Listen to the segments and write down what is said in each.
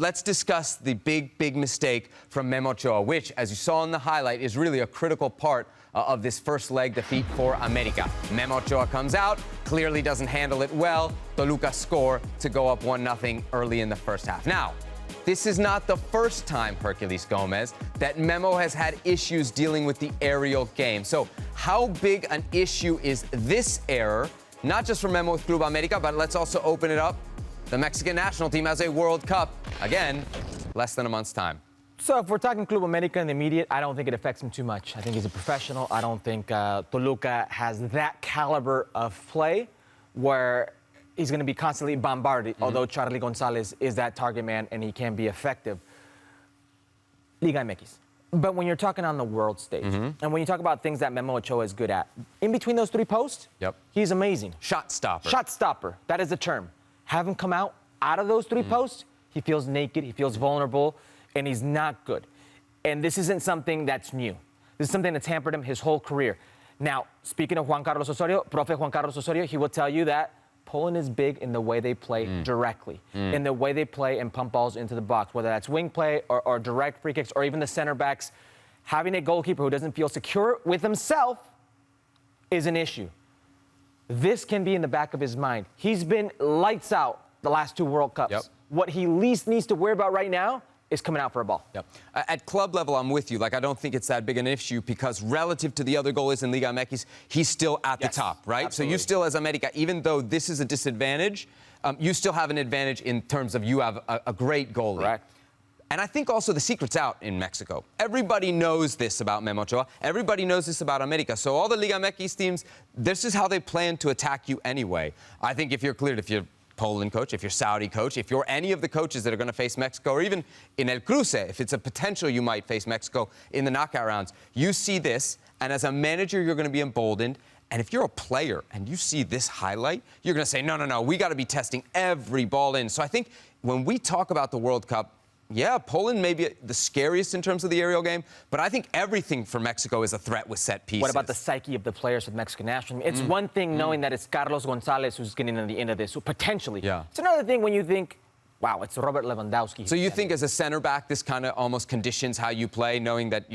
Let's discuss the big mistake from Memo Ochoa, which, as you saw in the highlight, is really a critical part of this first leg defeat for America. Memo Ochoa comes out, clearly doesn't handle it well. Toluca score to go up 1-0 early in the first half. Now, this is not the first time, Herculez Gomez, that Memo has had issues dealing with the aerial game. So how big an issue is this error, not just for Memo with Club America, but let's also open it up. The Mexican national team has a World Cup, again, less than a month's time. So if we're talking Club America in the immediate, I don't think it affects him too much. I think he's a professional. I don't think Toluca has that caliber of play where he's going to be constantly bombarded, although Charlie Gonzalez is that target man and he can be effective. Liga MX. But when you're talking on the world stage, and when you talk about things that Memo Ochoa is good at, in between those three posts, he's amazing. Shot stopper. Shot stopper. That is the term. Have him come out of those three posts, he feels naked, he feels vulnerable, and he's not good. And this isn't something that's new. This is something that's hampered him his whole career. Now, speaking of Juan Carlos Osorio, Profe Juan Carlos Osorio, he will tell you that Poland is big in the way they play directly, in the way they play and pump balls into the box, whether that's wing play or direct free kicks or even the center backs. Having a goalkeeper who doesn't feel secure with himself is an issue. This can be in the back of his mind. He's been lights out the last two World Cups. What he least needs to worry about right now is coming out for a ball. At club level, I'm with you. I don't think it's that big an issue because relative to the other goalies in Liga MX, he's still at the top, right? Absolutely. So you still, as America, even though this is a disadvantage, you still have an advantage in terms of you have a great goalie. Correct. And I think also the secret's out in Mexico. Everybody knows this about Memo Ochoa. Everybody knows this about America. So all the Liga MX teams, this is how they plan to attack you anyway. I think if you're cleared, if you're Poland coach, if you're Saudi coach, if you're any of the coaches that are going to face Mexico, or even in El Cruce, if it's a potential you might face Mexico in the knockout rounds, you see this, and as a manager, you're going to be emboldened. And if you're a player and you see this highlight, you're going to say, no, we got to be testing every ball in. So I think when we talk about the World Cup, yeah, Poland may be the scariest in terms of the aerial game, but I think everything for Mexico is a threat with set pieces. What about the psyche of the players with Mexican national team? It's one thing knowing that it's Carlos Gonzalez who's getting in the end of this, so potentially. It's another thing when you think, wow, it's Robert Lewandowski. So you think as a center back, this kind of almost conditions how you play, knowing that,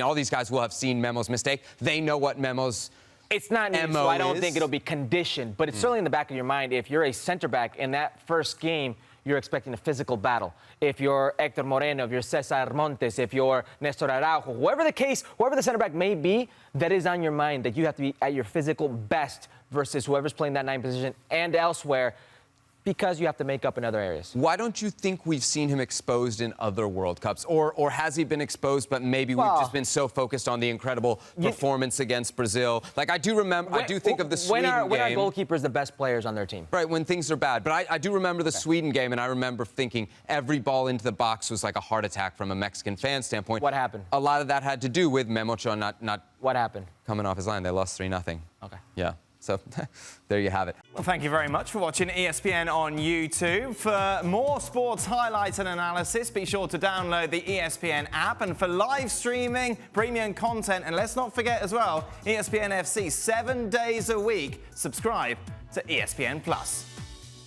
all these guys will have seen Memo's mistake. They know what Memo's It's not new, so I don't think it'll be conditioned, but it's certainly in the back of your mind. If you're a center back in that first game, you're expecting a physical battle. If you're Hector Moreno, if you're Cesar Montes, if you're Nestor Araujo, whoever the case, whoever the center back may be, that is on your mind, that you have to be at your physical best versus whoever's playing that 9 position and elsewhere, because you have to make up in other areas. Why don't you think we've seen him exposed in other World Cups? Or has he been exposed, but maybe we've just been so focused on the incredible performance against Brazil? I do remember, I do think of the Sweden game. When are goalkeepers the best players on their team? Right, when things are bad. But I do remember the Sweden game, and I remember thinking every ball into the box was like a heart attack from a Mexican fan standpoint. What happened? A lot of that had to do with Memo Ochoa not What happened? Coming off his line. They lost 3-0. Okay. Yeah. So there you have it. Well, thank you very much for watching ESPN on YouTube. For more sports highlights and analysis, be sure to download the ESPN app. And for live streaming, premium content, and let's not forget as well, ESPN FC 7 days a week. Subscribe to ESPN+.